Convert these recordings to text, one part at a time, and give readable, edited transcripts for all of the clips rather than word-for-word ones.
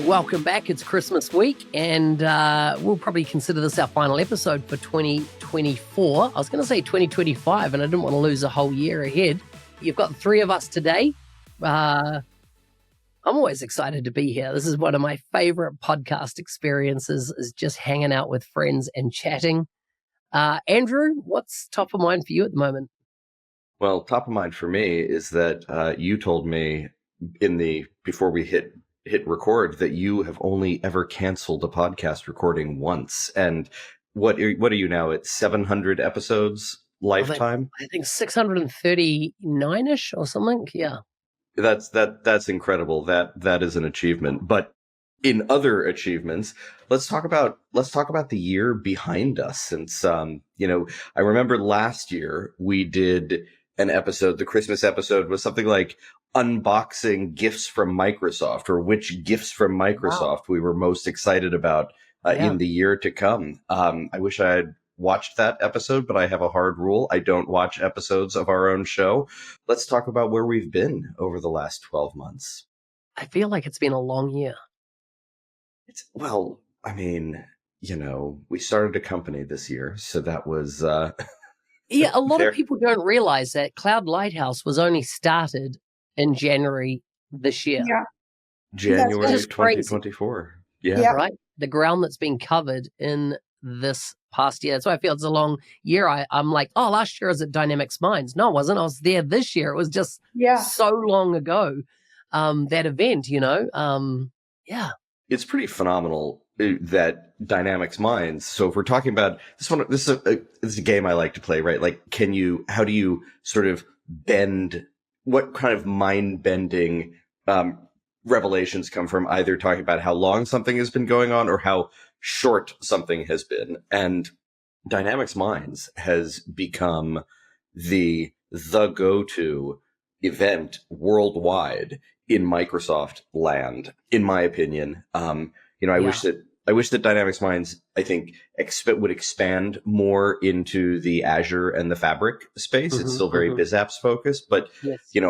welcome back. It's Christmas week, and we'll probably consider this our final episode for 2024. I was going to say 2025, and I didn't want to lose a whole year ahead. You've got three of us today. I'm always excited to be here. This is one of my favorite podcast experiences, is just hanging out with friends and chatting. Andrew, what's top of mind for you at the moment? Well, top of mind for me is that you told me before we hit record that you have only ever canceled a podcast recording once. And what are you now at 700 episodes lifetime? I think 639-ish or something. Yeah. That's incredible. That is an achievement. But in other achievements, let's talk about the year behind us. Since I remember last year we did an episode. The Christmas episode was something like unboxing gifts from Microsoft, or which gifts from Microsoft we were most excited about in the year to come. I wish I had watched that episode, but I have a hard rule. I don't watch episodes of our own show. Let's talk about where we've been over the last 12 months. I feel like it's been a long year. We started a company this year, so that was... yeah, a lot of people don't realize that Cloud Lighthouse was only started in January this year. Yeah. January 2024. Yeah. Right? The ground that's been covered in this past year. That's why I feel it's a long year. I'm like, last year I was at Dynamics Minds. No, I wasn't. I was there this year. It was just so long ago, that event, yeah. It's pretty phenomenal that Dynamics Minds. So if we're talking about this is a game I like to play, right? Like, how do you sort of what kind of mind-bending revelations come from either talking about how long something has been going on or how short something has been? And Dynamics Minds has become the go-to event worldwide in Microsoft land, in my opinion. I wish that Dynamics Minds, I think, would expand more into the Azure and the Fabric space. It's still very BizApps focused, but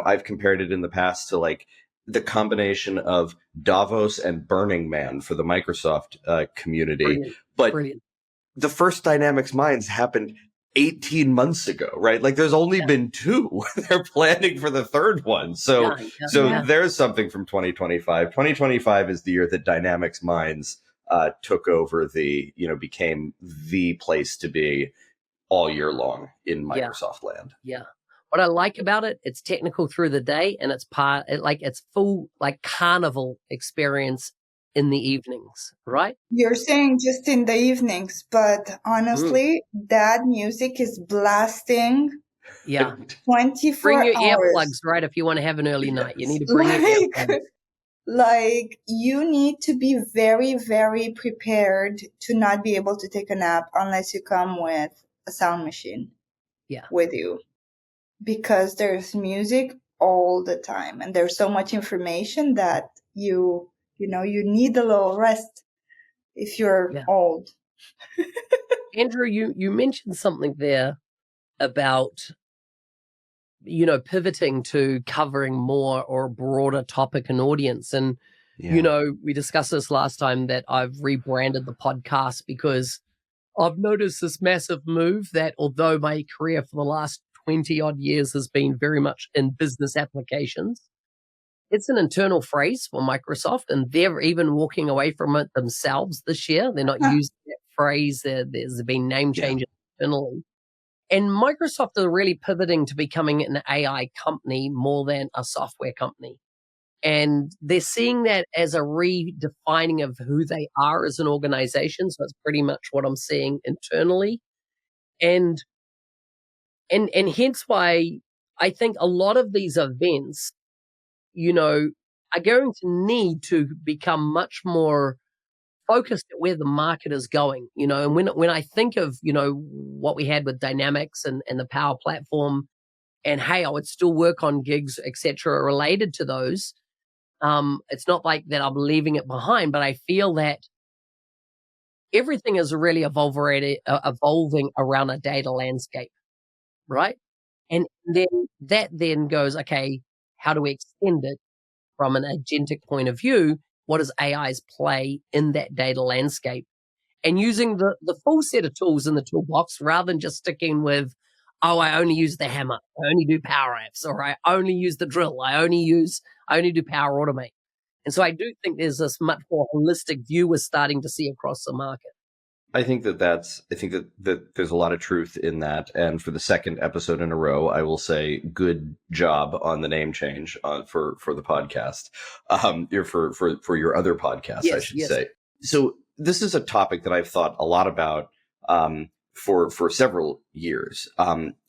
I've compared it in the past to like the combination of Davos and Burning Man for the Microsoft community. Brilliant. The first Dynamics Minds happened 18 months ago, right? Like there's only been two. They're planning for the third one. So there's something from 2025. 2025 is the year that Dynamics Minds took over became the place to be all year long in Microsoft land. Yeah. What I like about it, it's technical through the day, and it's full like carnival experience in the evenings, right? You're saying just in the evenings, but honestly, that music is blasting. Yeah. 24 Bring your hours. earplugs, right? If you want to have an early night, you need to bring your earplugs. Like, you need to be very, very prepared to not be able to take a nap unless you come with a sound machine with you. Because there's music all the time, and there's so much information that you need a little rest if you're old. Andrew, you mentioned something there about, pivoting to covering more or a broader topic and audience. And, we discussed this last time that I've rebranded the podcast because I've noticed this massive move that although my career for the last 20 odd years has been very much in business applications, it's an internal phrase for Microsoft, and they're even walking away from it themselves this year. They're not using that phrase. There's been name changes internally. And Microsoft are really pivoting to becoming an AI company more than a software company. And they're seeing that as a redefining of who they are as an organization. So it's pretty much what I'm seeing internally. And hence why I think a lot of these events, are going to need to become much more focused at where the market is going, and when I think of, what we had with Dynamics and the Power Platform, and hey, I would still work on gigs, etc., related to those. It's not like that I'm leaving it behind, but I feel that everything is really evolving around a data landscape, right? And then goes, okay, how do we extend it from an agentic point of view? what is AI's play in that data landscape, and using the full set of tools in the toolbox rather than just sticking with, oh, I only use the hammer, I only do Power Apps, or I only use the drill, I only do Power Automate. And so I do think there's this much more holistic view we're starting to see across the market. I think that there's a lot of truth in that. And for the second episode in a row, I will say good job on the name change for the podcast, for your other podcast, yes, I should say. So this is a topic that I've thought a lot about for several years.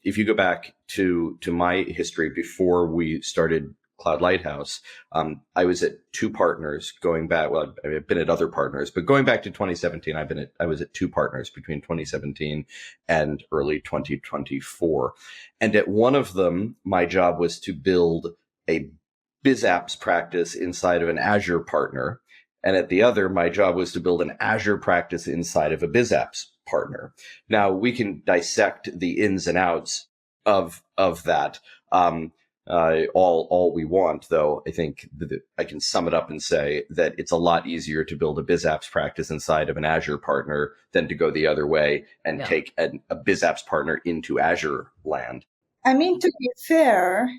If you go back to my history before we started Cloud Lighthouse, I was at two partners going back. Well, I've been at other partners, but going back to 2017, I was at two partners between 2017 and early 2024. And at one of them, my job was to build a BizApps practice inside of an Azure partner. And at the other, my job was to build an Azure practice inside of a BizApps partner. Now we can dissect the ins and outs of that. All we want, though. I think that I can sum it up and say that it's a lot easier to build a BizApps practice inside of an Azure partner than to go the other way and take a BizApps partner into Azure land. I mean, to be fair,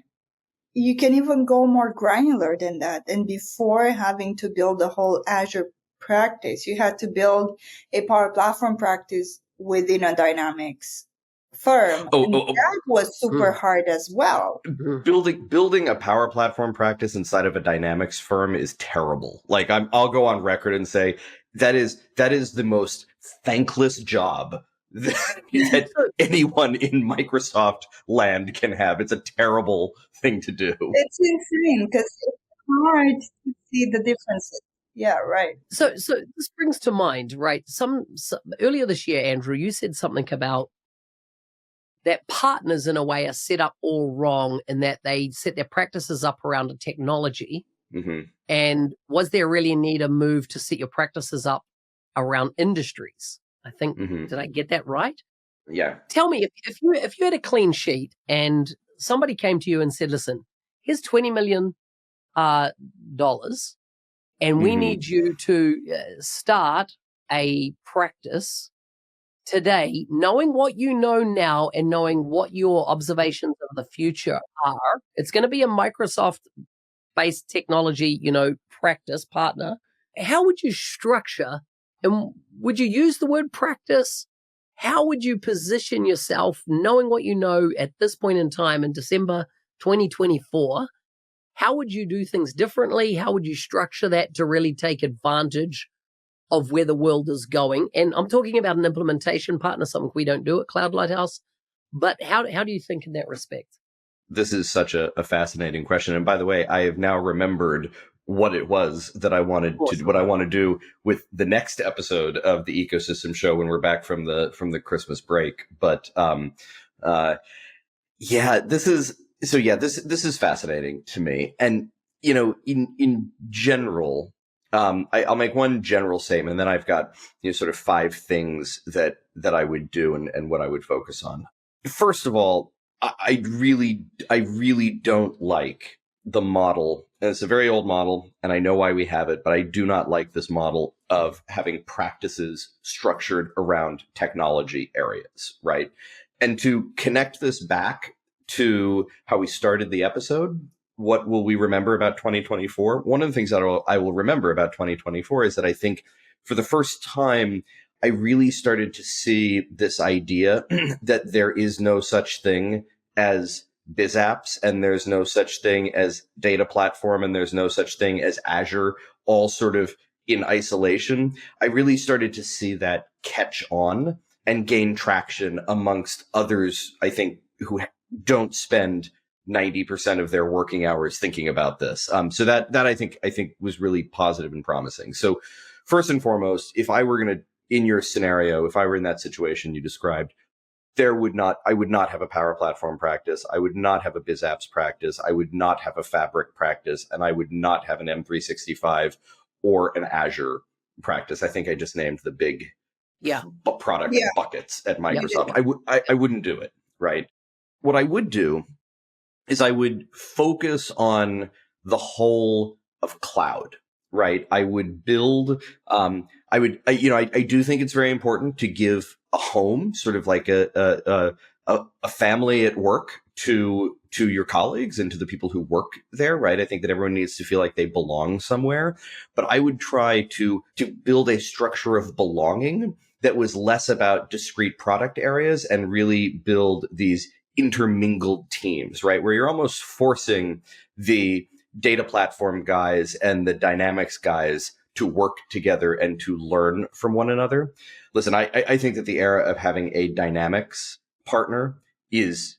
you can even go more granular than that. And before having to build a whole Azure practice, you had to build a Power Platform practice within a Dynamics firm. That was super hard as well. Building a Power Platform practice inside of a Dynamics firm is terrible. Like I'll go on record and say that is the most thankless job that anyone in Microsoft land can have. It's a terrible thing to do. It's insane because it's hard to see the differences. Yeah, right. So this brings to mind, right? Some earlier this year, Andrew, you said something about that partners in a way are set up all wrong in that they set their practices up around a technology. Mm-hmm. And was there really a need to move to set your practices up around industries? I think, did I get that right? Yeah. Tell me, if you had a clean sheet and somebody came to you and said, listen, here's $20 million and we need you to start a practice today, knowing what you know now and knowing what your observations of the future are. It's going to be a Microsoft-based technology, practice partner. How would you structure, and would you use the word practice? How would you position yourself, knowing what you know at this point in time in December 2024? How would you do things differently? How would you structure that to really take advantage of where the world is going? And I'm talking about an implementation partner, something we don't do at Cloud Lighthouse. But how do you think in that respect? This is such a fascinating question. And by the way, I have now remembered what it was that I wanted to, what I want to do with the next episode of the Ecosystem Show when we're back from the Christmas break. But this is fascinating to me. And in general, I'll make one general statement, and then I've got sort of 5 things that I would do and what I would focus on. First of all, I really don't like the model. And it's a very old model, and I know why we have it, but I do not like this model of having practices structured around technology areas, right? And to connect this back to how we started the episode, what will we remember about 2024? One of the things that I will remember about 2024 is that I think for the first time, I really started to see this idea that there is no such thing as BizApps, and there's no such thing as data platform, and there's no such thing as Azure, all sort of in isolation. I really started to see that catch on and gain traction amongst others, I think, who don't spend 90% of their working hours thinking about this. So that I think was really positive and promising. So first and foremost, if I were going to, in your scenario, if I were in that situation you described, I would not have a Power Platform practice. I would not have a BizApps practice. I would not have a Fabric practice, and I would not have an M365 or an Azure practice. I think I just named the big product buckets at Microsoft. I wouldn't do it, right? What I would do is I would focus on the whole of cloud, right? I would build, I do think it's very important to give a home, sort of like a family at work to your colleagues and to the people who work there, right? I think that everyone needs to feel like they belong somewhere, but I would try to build a structure of belonging that was less about discrete product areas and really build these intermingled teams, right? Where you're almost forcing the data platform guys and the dynamics guys to work together and to learn from one another. Listen, I think that the era of having a dynamics partner is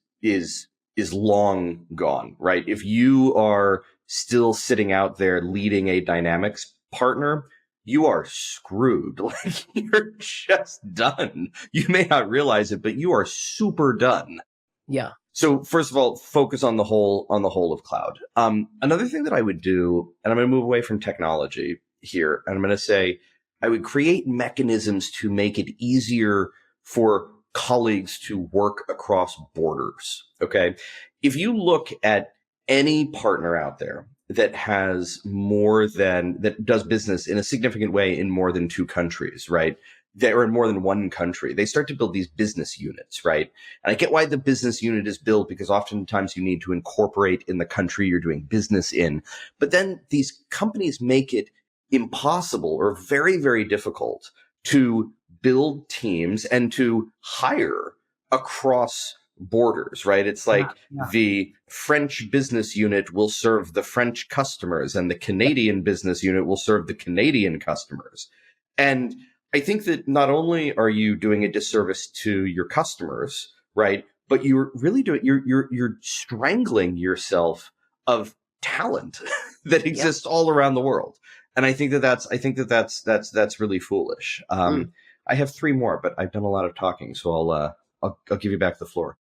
long gone, right? If you are still sitting out there leading a dynamics partner, you are screwed. Like, you're just done. You may not realize it, but you are super done. Yeah. So first of all, focus on the whole of cloud. Another thing that I would do, and I'm going to move away from technology here, and I'm going to say I would create mechanisms to make it easier for colleagues to work across borders. Okay. If you look at any partner out there that does business in a significant way in more than 2 countries, right? They're in more than 1 country. They start to build these business units, right? And I get why the business unit is built, because oftentimes you need to incorporate in the country you're doing business in. But then these companies make it impossible or very, very difficult to build teams and to hire across borders, right? It's like the French business unit will serve the French customers and the Canadian business unit will serve the Canadian customers. And I think that not only are you doing a disservice to your customers, right, but you're really you're strangling yourself of talent that exists all around the world. And I think that's really foolish. I have 3 more, but I've done a lot of talking, so I'll give you back the floor.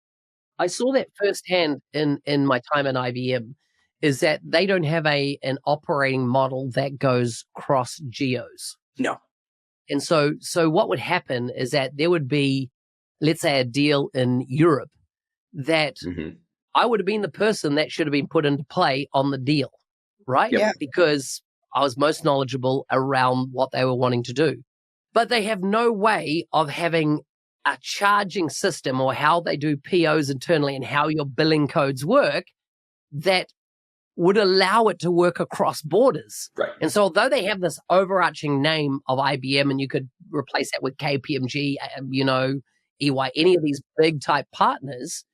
I saw that firsthand in my time at IBM, is that they don't have an operating model that goes cross geos. No. And so what would happen is that there would be, let's say, a deal in Europe that I would have been the person that should have been put into play on the deal, right? Yeah. Because I was most knowledgeable around what they were wanting to do. But they have no way of having a charging system or how they do POs internally and how your billing codes work that would allow it to work across borders. Right. And so although they have this overarching name of IBM, and you could replace that with KPMG, EY, any of these big type partners,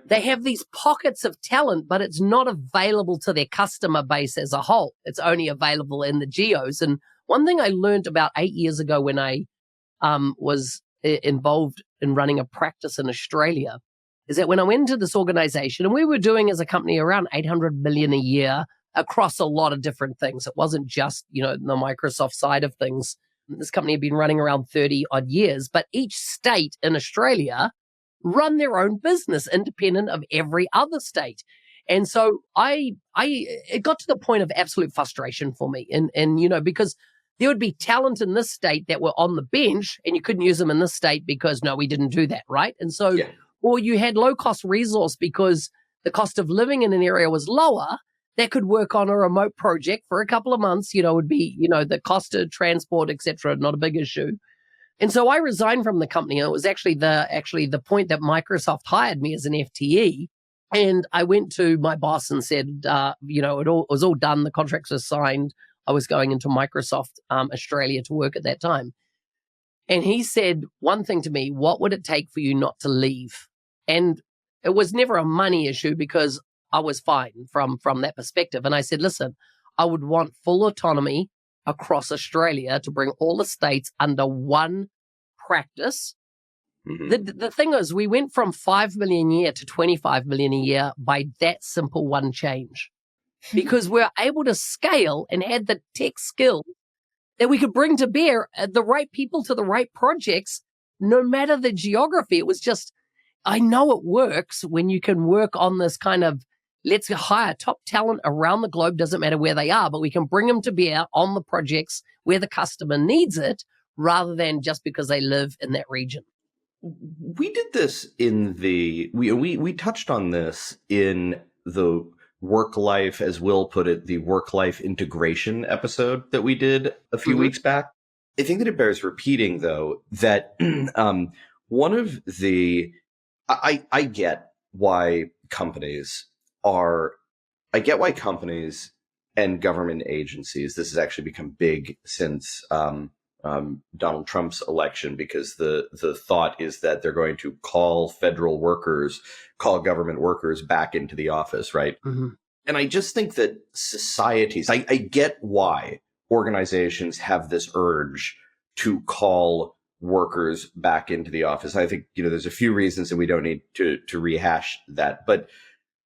they have these pockets of talent, but it's not available to their customer base as a whole. It's only available in the geos. And one thing I learned about 8 years ago when I was involved in running a practice in Australia is that when I went into this organization, and we were doing as a company around 800 million a year across a lot of different things. It wasn't just, the Microsoft side of things. This company had been running around 30 odd years, but each state in Australia run their own business independent of every other state. And so it got to the point of absolute frustration for me. And because there would be talent in this state that were on the bench and you couldn't use them in this state because, no, we didn't do that, right? And so, or you had low cost resource because the cost of living in an area was lower that could work on a remote project for a couple of months, would be, the cost of transport, et cetera, not a big issue. And so I resigned from the company. And it was actually the point that Microsoft hired me as an FTE. And I went to my boss and said, it was all done. The contracts were signed. I was going into Microsoft Australia to work at that time. And he said one thing to me: what would it take for you not to leave? And it was never a money issue because I was fine from that perspective. And I said, listen, I would want full autonomy across Australia to bring all the states under one practice. The thing is, we went from 5 million a year to 25 million a year by that simple one change, because we're able to scale and had the tech skill that we could bring to bear the right people to the right projects, no matter the geography. It was just, I know it works when you can work on this kind of, let's hire top talent around the globe, doesn't matter where they are, but we can bring them to bear on the projects where the customer needs it, rather than just because they live in that region. We did this we touched on this in the work-life, as Will put it, the work-life integration episode that we did a few weeks back. I think that it bears repeating, though, that one of the... I get why companies and government agencies, this has actually become big since Donald Trump's election, because the thought is that they're going to call government workers back into the office, right? And I just think that societies, I get why organizations have this urge to call workers back into the office. I think, there's a few reasons, and we don't need to rehash that. But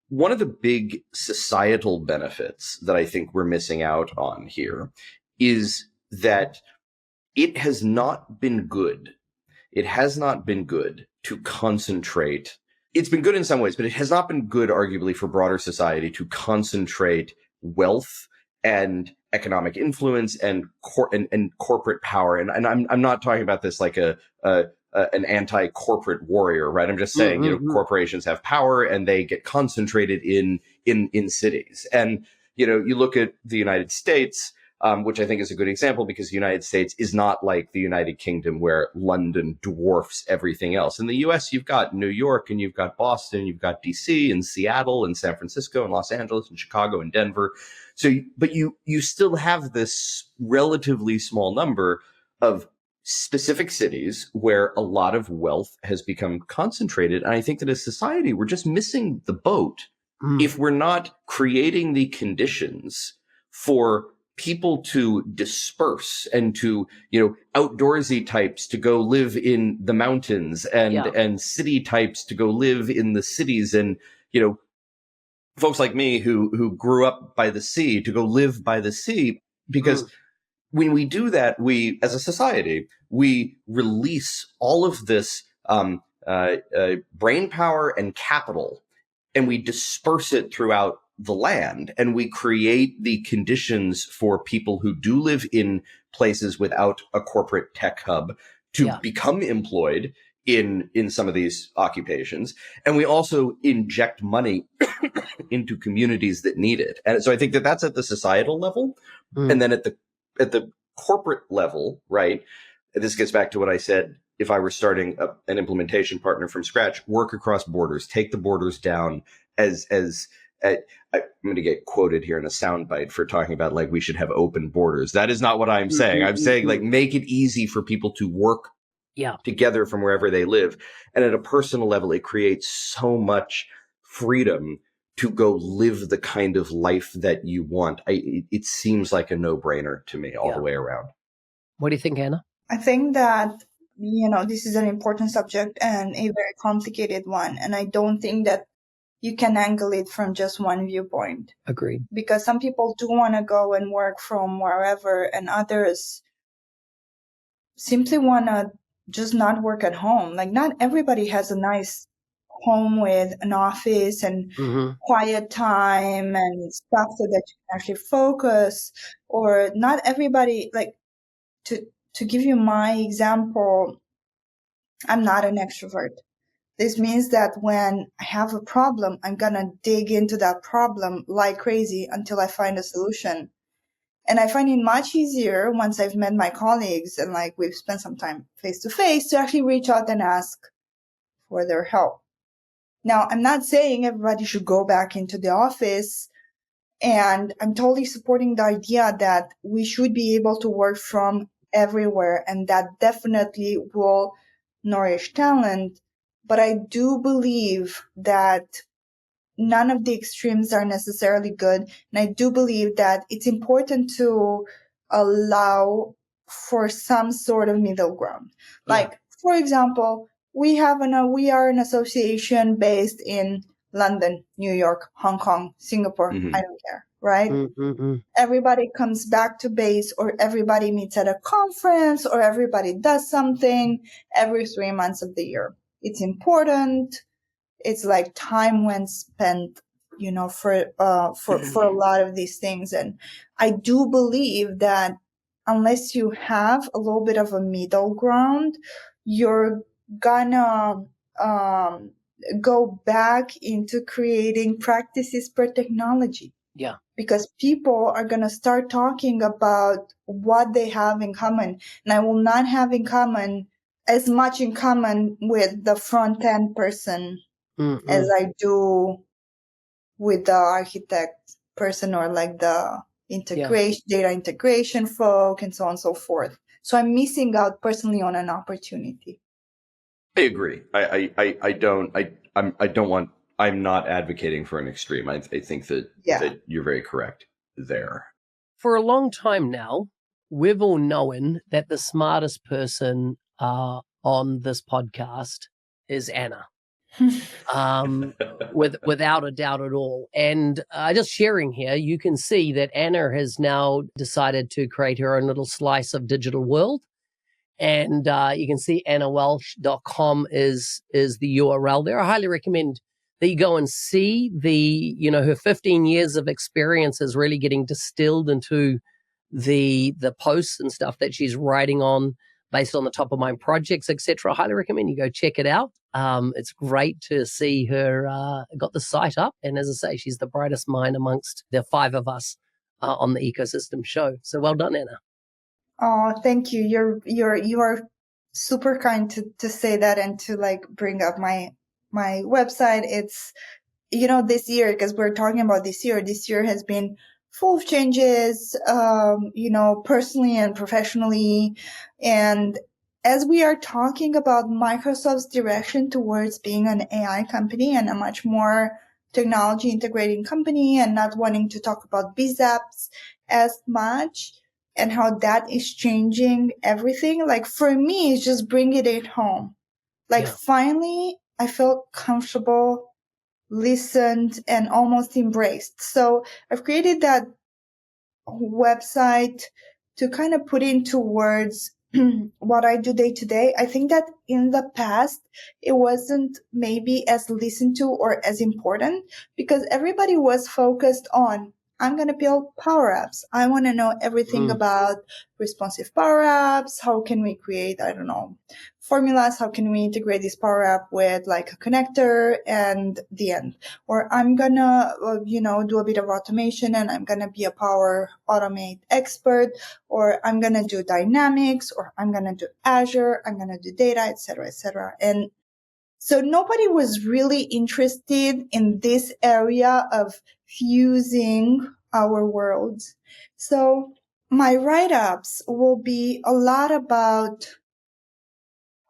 one of the big societal benefits that I think we're missing out on here is that it has not been good. It has not been good to concentrate. It's been good in some ways, but it has not been good, arguably, for broader society to concentrate wealth and economic influence and corporate power. And I'm not talking about this like an anti-corporate warrior, right? I'm just saying, corporations have power and they get concentrated in cities. And, you look at the United States, which I think is a good example, because the United States is not like the United Kingdom where London dwarfs everything else. In the US, you've got New York and you've got Boston, you've got DC and Seattle and San Francisco and Los Angeles and Chicago and Denver. So, but you still have this relatively small number of specific cities where a lot of wealth has become concentrated. And I think that as society, we're just missing the boat if we're not creating the conditions for people to disperse and to, outdoorsy types to go live in the mountains and city types to go live in the cities, and, folks like me who grew up by the sea to go live by the sea, because when we do that, we, as a society, we release all of this brain power and capital, and we disperse it throughout the land, and we create the conditions for people who do live in places without a corporate tech hub to become employed in some of these occupations. And we also inject money into communities that need it. And so I think that that's at the societal level. And then at the corporate level, right? This gets back to what I said. If I were starting an implementation partner from scratch, work across borders, take the borders down I'm going to get quoted here in a soundbite for talking about like we should have open borders. That is not what I'm saying. I'm saying like make it easy for people to work together from wherever they live. And at a personal level, it creates so much freedom to go live the kind of life that you want. It seems like a no-brainer to me all the way around. What do you think, Anna? I think that, this is an important subject and a very complicated one. And I don't think that you can angle it from just one viewpoint. Agreed. Because some people do want to go and work from wherever, and others simply want to just not work at home. Like, not everybody has a nice home with an office and quiet time and stuff so that you can actually focus. Or not everybody, like, to give you my example, I'm not an extrovert. This means that when I have a problem, I'm going to dig into that problem like crazy until I find a solution. And I find it much easier once I've met my colleagues and like we've spent some time face to face to actually reach out and ask for their help. Now, I'm not saying everybody should go back into the office, and I'm totally supporting the idea that we should be able to work from everywhere, and that definitely will nourish talent. But I do believe that none of the extremes are necessarily good. And I do believe that it's important to allow for some sort of middle ground. Like, for example, we are an association based in London, New York, Hong Kong, Singapore. I don't care, right? Everybody comes back to base, or everybody meets at a conference, or everybody does something every 3 months of the year. It's important. It's like time when spent, for a lot of these things. And I do believe that unless you have a little bit of a middle ground, you're gonna go back into creating practices per technology. Yeah. Because people are going to start talking about what they have in common. And I will not have as much in common with the front end person as I do with the architect person or like the data integration folk and so on and so forth. So I'm missing out personally on an opportunity. I agree. I'm not advocating for an extreme. I think that you're very correct there. For a long time now, we've all known that the smartest person on this podcast is Anna. Without a doubt at all. And just sharing here, you can see that Anna has now decided to create her own little slice of digital world. And you can see annawelsh.com is the URL there. I highly recommend that you go and see her 15 years of experience is really getting distilled into the posts and stuff that she's writing on based on the top of mind projects, etc. I highly recommend you go check it out. It's great to see her got the site up. And as I say, she's the brightest mind amongst the five of us on the Ecosystem Show. So well done, Anna. Oh, thank you. You are super kind to say that and to like bring up my website. It's, this year, because we're talking about this year has been full of changes, personally and professionally. And as we are talking about Microsoft's direction towards being an AI company and a much more technology integrating company and not wanting to talk about biz apps as much, and how that is changing everything. Like for me, it's just bringing it home. Like finally, I felt comfortable, listened, and almost embraced. So I've created that website to kind of put into words what I do day to day. I think that in the past, it wasn't maybe as listened to or as important because everybody was focused on, I'm going to build Power Apps. I want to know everything about responsive Power Apps. How can we create, formulas? How can we integrate this Power App with like a connector and the end? Or I'm going to, do a bit of automation and I'm going to be a Power Automate expert, or I'm going to do Dynamics, or I'm going to do Azure, I'm going to do data, et cetera, et cetera. And so nobody was really interested in this area of fusing our worlds. So my write-ups will be a lot about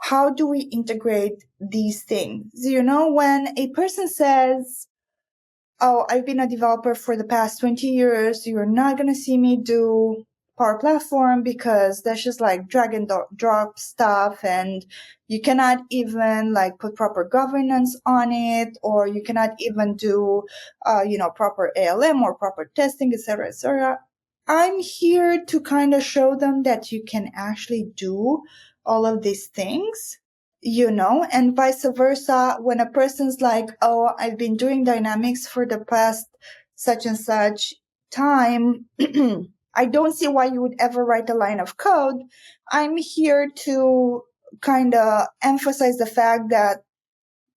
how do we integrate these things? When a person says, oh, I've been a developer for the past 20 years, you're not going to see me do Power Platform because that's just like drag and drop stuff, and you cannot even like put proper governance on it, or you cannot even do, proper ALM or proper testing, et cetera, et cetera. I'm here to kind of show them that you can actually do all of these things, and vice versa. When a person's like, oh, I've been doing Dynamics for the past such and such time, I don't see why you would ever write a line of code. I'm here to kind of emphasize the fact that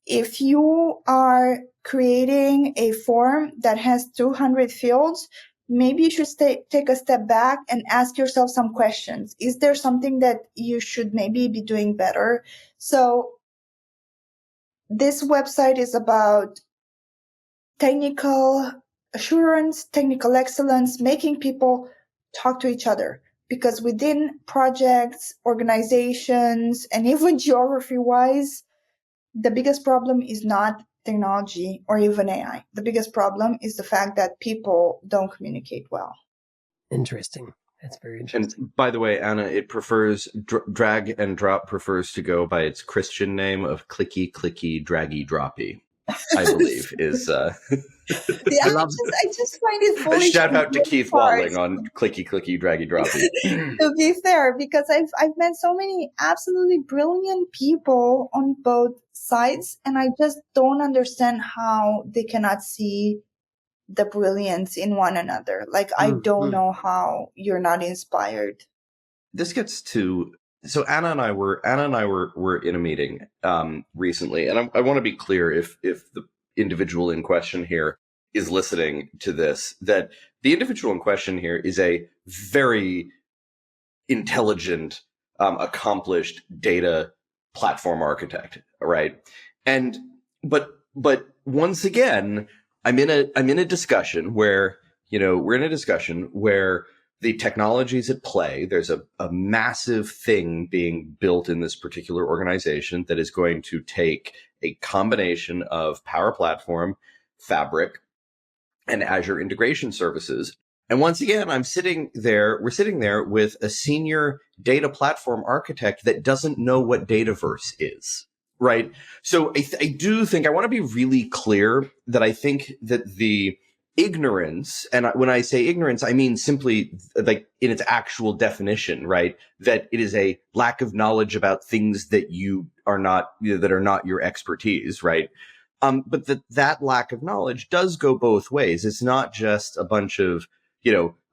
if you are creating a form that has 200 fields, maybe you should take a step back and ask yourself some questions. Is there something that you should maybe be doing better? So this website is about technical assurance, technical excellence, making people talk to each other. Because within projects, organizations, and even geography-wise, the biggest problem is not technology or even AI. The biggest problem is the fact that people don't communicate well. Interesting. That's very interesting. And by the way, Anna, it prefers drag and drop prefers to go by its Christian name of clicky, clicky, draggy, droppy. I believe is. I just find it foolish. Shout out to Keith Walling on clicky, clicky, draggy, droppy. To be fair, because I've met so many absolutely brilliant people on both sides, and I just don't understand how they cannot see the brilliance in one another. Like, I don't know how you're not inspired. This gets to So Anna and I were in a meeting recently, and I want to be clear if the individual in question here is listening to this, that the individual in question here is a very intelligent, accomplished data platform architect, right? And but once again, I'm in a discussion where, we're in a discussion where the technologies at play, there's a massive thing being built in this particular organization that is going to take a combination of Power Platform, Fabric, and Azure integration services. And once again, we're sitting there with a senior data platform architect that doesn't know what Dataverse is, right? So I do think I want to be really clear that I think that the ignorance, and when I say ignorance, I mean simply like in its actual definition, right? That it is a lack of knowledge about things that are not your expertise, right? But that lack of knowledge does go both ways. It's not just a bunch of,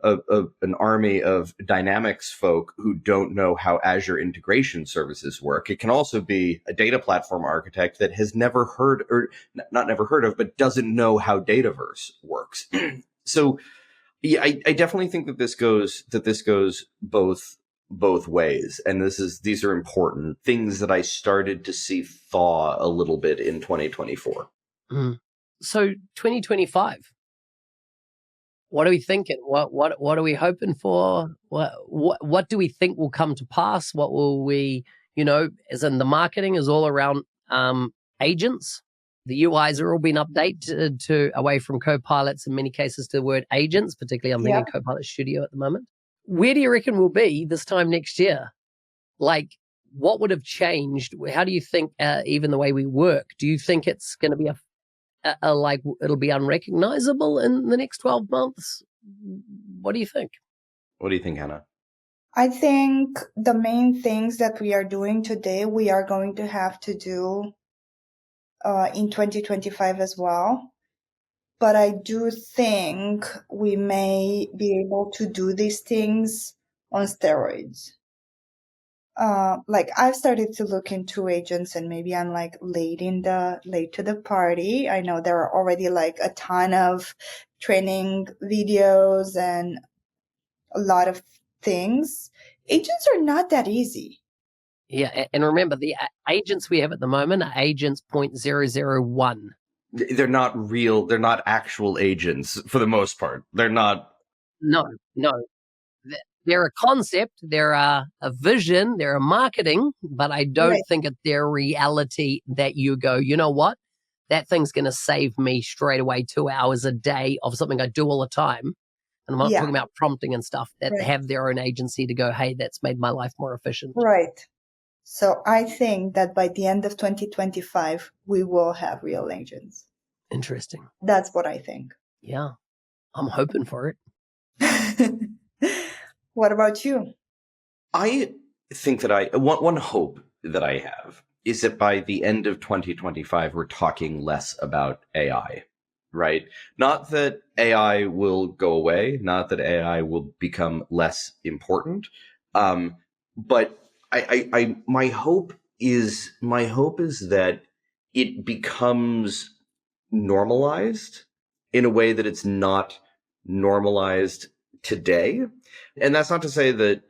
an army of Dynamics folk who don't know how Azure integration services work. It can also be a data platform architect that has never heard, or not never heard of, but doesn't know how Dataverse works. So yeah, I definitely think that this goes both ways. And these are important things that I started to see thaw a little bit in 2024. So 2025, what are we thinking? What are we hoping for? What do we think will come to pass? What will we, as in the marketing is all around agents. The UIs are all being updated to away from copilots in many cases to the word agents, particularly I'm thinking Copilot Studio at the moment. Where do you reckon we'll be this time next year? Like, what would have changed? How do you think even the way we work? Do you think it's going to be it'll be unrecognizable in the next 12 months? What do you think? What do you think, Hannah? I think the main things that we are doing today, we are going to have to do in 2025 as well. But I do think we may be able to do these things on steroids. I've started to look into agents, and maybe I'm late to the party. I know there are already a ton of training videos and a lot of things. Agents are not that easy. Yeah, and remember the agents we have at the moment are agents 0.001. They're not real. They're not actual agents for the most part. They're not. No. They're a concept, they're a vision, they're a marketing, but I don't think that they're reality that you go, you know what? That thing's going to save me straight away 2 hours a day of something I do all the time. And I'm not talking about prompting and stuff that have their own agency to go, hey, that's made my life more efficient. Right. So I think that by the end of 2025, we will have real agents. Interesting. That's what I think. Yeah. I'm hoping for it. What about you? I think that one hope that I have is that by the end of 2025, we're talking less about AI, right? Not that AI will go away, not that AI will become less important, but my hope is that it becomes normalized in a way that it's not normalized today. And that's not to say that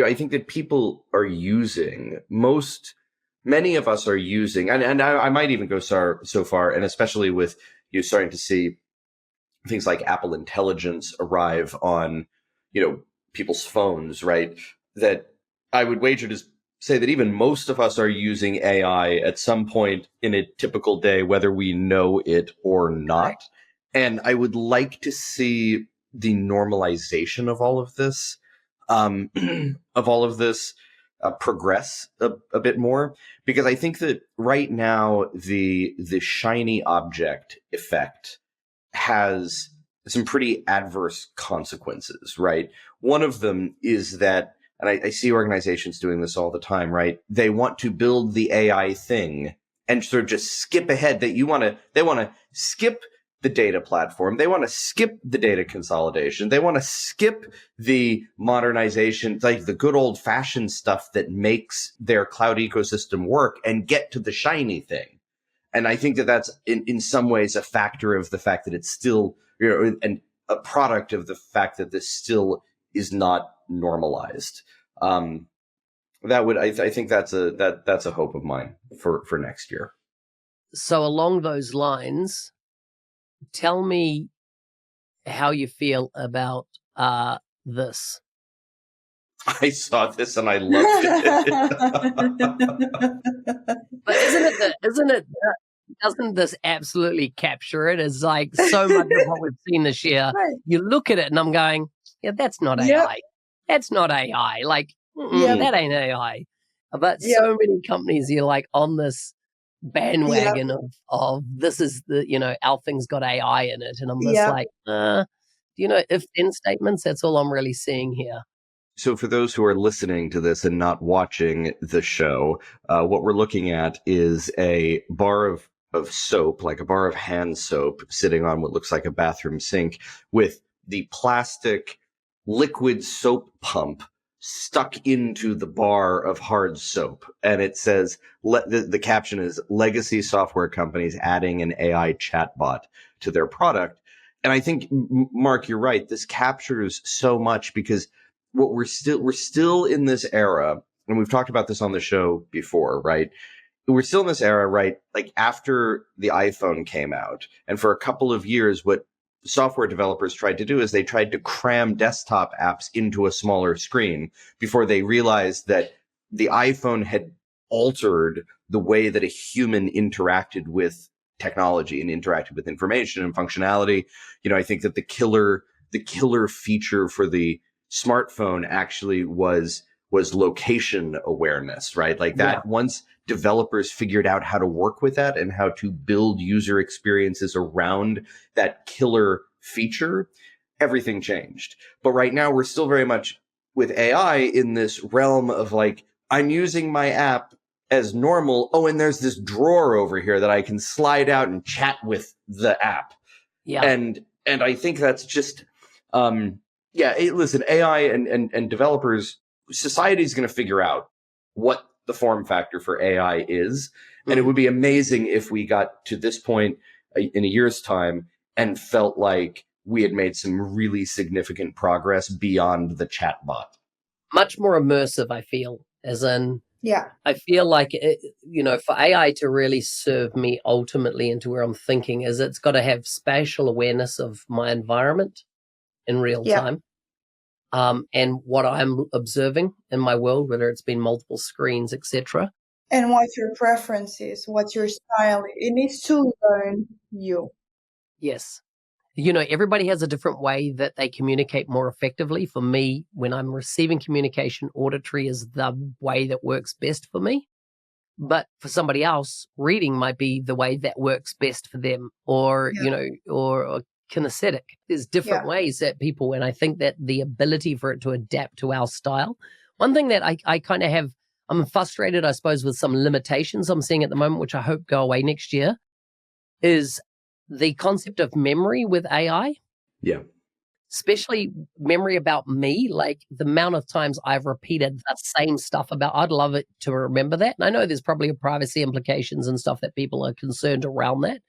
I think that people are using many of us are using, and I might even go so far, and especially with you starting to see things like Apple Intelligence arrive on, people's phones, right? That I would wager to say that even most of us are using AI at some point in a typical day, whether we know it or not. And I would like to see the normalization of all of this, progress a bit more, because I think that right now the shiny object effect has some pretty adverse consequences, right? One of them is that, and I see organizations doing this all the time, right? They want to build the AI thing and sort of just skip ahead. They want to skip the data platform. They want to skip the data consolidation. They want to skip the modernization, like the good old fashioned stuff that makes their cloud ecosystem work, and get to the shiny thing. And I think that that's in some ways a factor of the fact that it's still, and a product of the fact that this still is not normalized. I think that's a hope of mine for next year. So along those lines, tell me how you feel about this. I saw this and I loved it. But doesn't this absolutely capture it? It's like so much of what we've seen this year. Right. You look at it and I'm going, yeah, that's not AI. That's not AI. Like, that ain't AI. But so many companies, you're like on this bandwagon of this is the, our thing's got AI in it. And I'm just like, if then statements, that's all I'm really seeing here. So for those who are listening to this and not watching the show, what we're looking at is a bar of soap, like a bar of hand soap, sitting on what looks like a bathroom sink with the plastic liquid soap pump stuck into the bar of hard soap. And it says, the caption is, legacy software companies adding an AI chatbot to their product. And I think, Mark, you're right. This captures so much because what we're still in this era, and we've talked about this on the show before, right? We're still in this era, right? Like after the iPhone came out, and for a couple of years, what software developers tried to do is they tried to cram desktop apps into a smaller screen before they realized that the iPhone had altered the way that a human interacted with technology and interacted with information and functionality. I think that the killer feature for the smartphone actually was location awareness, right? Like that once developers figured out how to work with that and how to build user experiences around that killer feature, everything changed. But right now we're still very much with AI in this realm of like, I'm using my app as normal. Oh, and there's this drawer over here that I can slide out and chat with the app. Yeah. And I think that's just, listen, AI and developers, society is going to figure out what the form factor for AI is. And it would be amazing if we got to this point in a year's time and felt like we had made some really significant progress beyond the chatbot. Much more immersive, I feel, as in, I feel like, for AI to really serve me ultimately into where I'm thinking is it's got to have spatial awareness of my environment in real time. And what I'm observing in my world, whether it's been multiple screens, etc. And what your preference is, what your style is. It needs to learn you. Yes. Everybody has a different way that they communicate more effectively. For me, when I'm receiving communication, auditory is the way that works best for me. But for somebody else, reading might be the way that works best for them, or, or kinesthetic. There's different ways that people, and I think that the ability for it to adapt to our style. One thing that I kind of have, I'm frustrated, I suppose, with some limitations I'm seeing at the moment, which I hope go away next year, is the concept of memory with AI. Yeah. Especially memory about me, like the amount of times I've repeated the same stuff about, I'd love it to remember that. And I know there's probably privacy implications and stuff that people are concerned around that.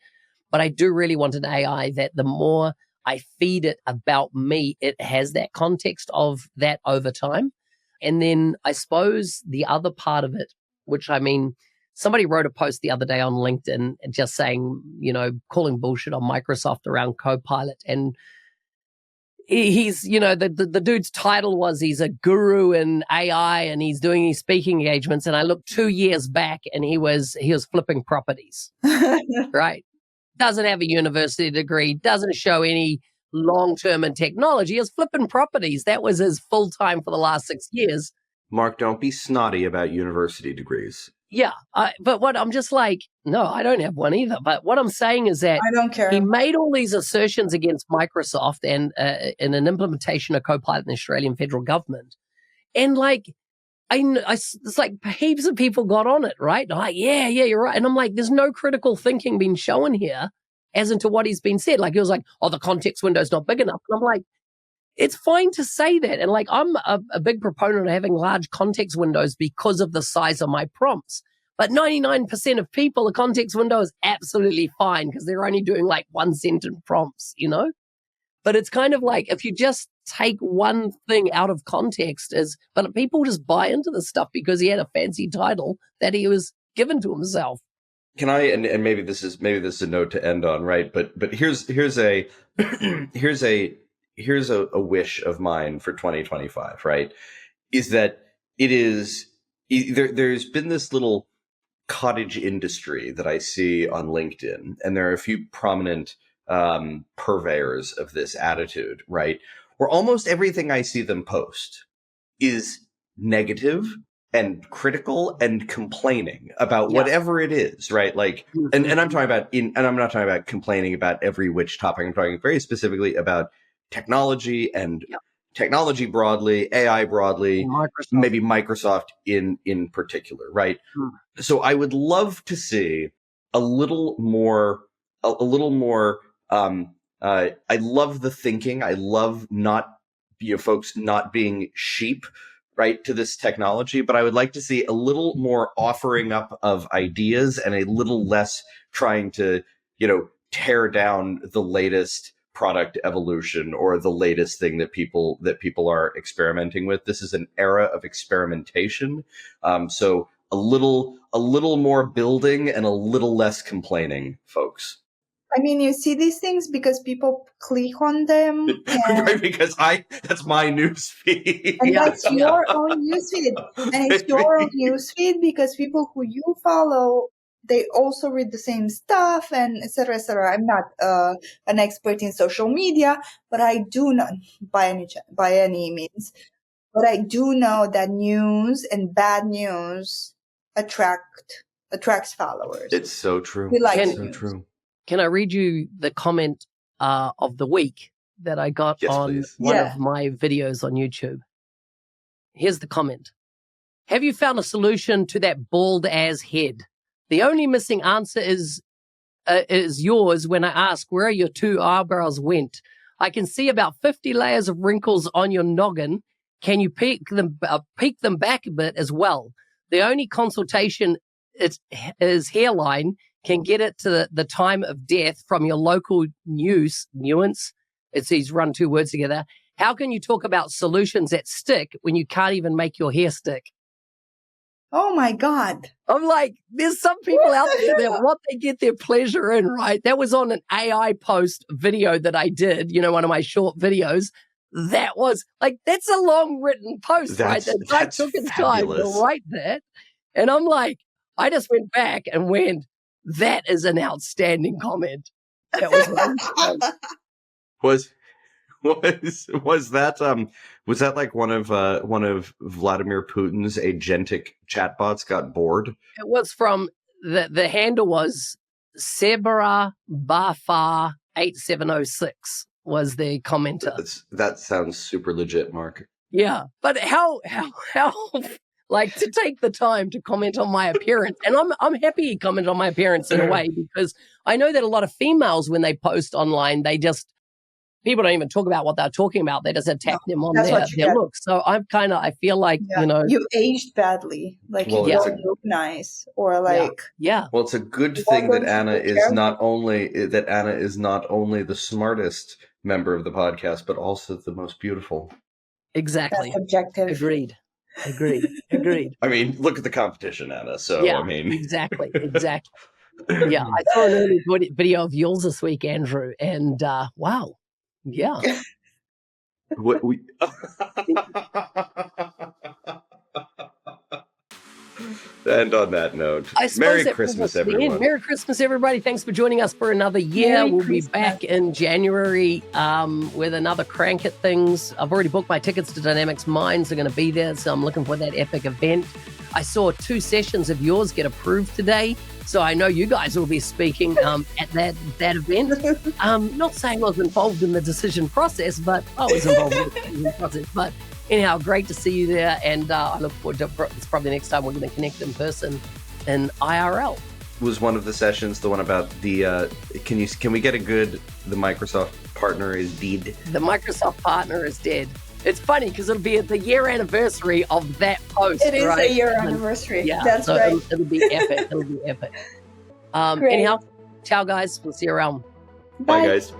But I do really want an AI that the more I feed it about me, it has that context of that over time. And then I suppose the other part of it, which somebody wrote a post the other day on LinkedIn just saying, calling bullshit on Microsoft around Copilot. And he's, the dude's title was he's a guru in AI and he's doing these speaking engagements. And I looked 2 years back and he was flipping properties, right? Doesn't have a university degree, doesn't show any long-term in technology, is flipping properties. That was his full-time for the last 6 years. Mark, don't be snotty about university degrees. Yeah, but what I'm just like, no, I don't have one either. But what I'm saying is that I don't care. He made all these assertions against Microsoft and in an implementation of Copilot in the Australian federal government. And it's like heaps of people got on it, right? I'm like, yeah, you're right. And I'm like, there's no critical thinking being shown here. as into what he's been said. Like, he was like, oh, the context window's not big enough. And I'm like, it's fine to say that. And like, I'm a big proponent of having large context windows because of the size of my prompts. But 99% of people, a context window is absolutely fine because they're only doing like 1-sentence prompts, you know? But it's kind of like, if you just take one thing out of context, but people just buy into this stuff because he had a fancy title that he was given to himself. Can I, and maybe this is a note to end on, right? But here's a here's a wish of mine for 2025, right? Is that there's been this little cottage industry that I see on LinkedIn, and there are a few prominent purveyors of this attitude, right? Where almost everything I see them post is negative and critical and complaining about whatever it is, right? Like, and I'm talking about and I'm not talking about complaining about every which topic. I'm talking very specifically about technology and technology broadly, AI broadly, maybe Microsoft in particular, right? So I would love to see a little more. I love the thinking. I love folks not being sheep, right, to this technology. But I would like to see a little more offering up of ideas and a little less trying to, tear down the latest product evolution or the latest thing that people are experimenting with. This is an era of experimentation. So a little more building and a little less complaining, folks. I mean, you see these things because people click on them. Right, because that's my news feed. And that's your own news feed. And it's your own news feed because people who you follow, they also read the same stuff and et cetera, et cetera. I'm not an expert in social media, but I do not, by any means, but I do know that news and bad news attracts followers. It's so true. It's so true. Can I read you the comment of the week that I got on one of my videos on YouTube? Here's the comment. Have you found a solution to that bald-ass head? The only missing answer is yours when I ask where your 2 eyebrows went. I can see about 50 layers of wrinkles on your noggin. Can you peek them back a bit as well? The only consultation is hairline can get it to the time of death from your local nuance. It's these run 2 words together. How can you talk about solutions that stick when you can't even make your hair stick? Oh my God. I'm like, there's some people out there that what they get their pleasure in, right? That was on an AI post video that I did, one of my short videos. That was like, that's a long written post, right? That guy took his time to write that. And I'm like, I just went back and went, that is an outstanding comment. That was was that like one of Vladimir Putin's agentic chatbots got bored? It was from the handle was Sebera Bafar 8706 was the commenter. That sounds super legit, Mark. Yeah, but how like to take the time to comment on my appearance. And I'm happy he commented on my appearance in a way because I know that a lot of females, when they post online, people don't even talk about what they're talking about. They just attack them on their looks. So I feel like, you aged badly. Like you don't look nice or like. Yeah. Well, it's a good thing that Anna is not only the smartest member of the podcast, but also the most beautiful. Exactly. That's objective. Agreed. I mean, look at the competition, Anna. So, yeah, I mean. Exactly. Yeah, I saw an early video of yours this week, Andrew, and wow. Yeah. And on that note, Merry Christmas, everyone. Merry Christmas, everybody. Thanks for joining us for another year. We'll be back in January with another crank at things. I've already booked my tickets to Dynamics Minds. They're going to be there, so I'm looking for that epic event. I saw 2 sessions of yours get approved today, so I know you guys will be speaking at that event. Not saying I was involved in the decision process, but I was involved in the decision process. But anyhow, great to see you there, and I look forward to it's probably the next time we're going to connect in person in IRL. was one of the sessions, the one about the can we get a good the Microsoft partner is dead? The Microsoft partner is dead. It's funny because it'll be the year anniversary of that post. It is right? a year anniversary. Yeah, that's so right. It'll be epic. It'll be epic. Anyhow, ciao guys. We'll see you around. Bye guys.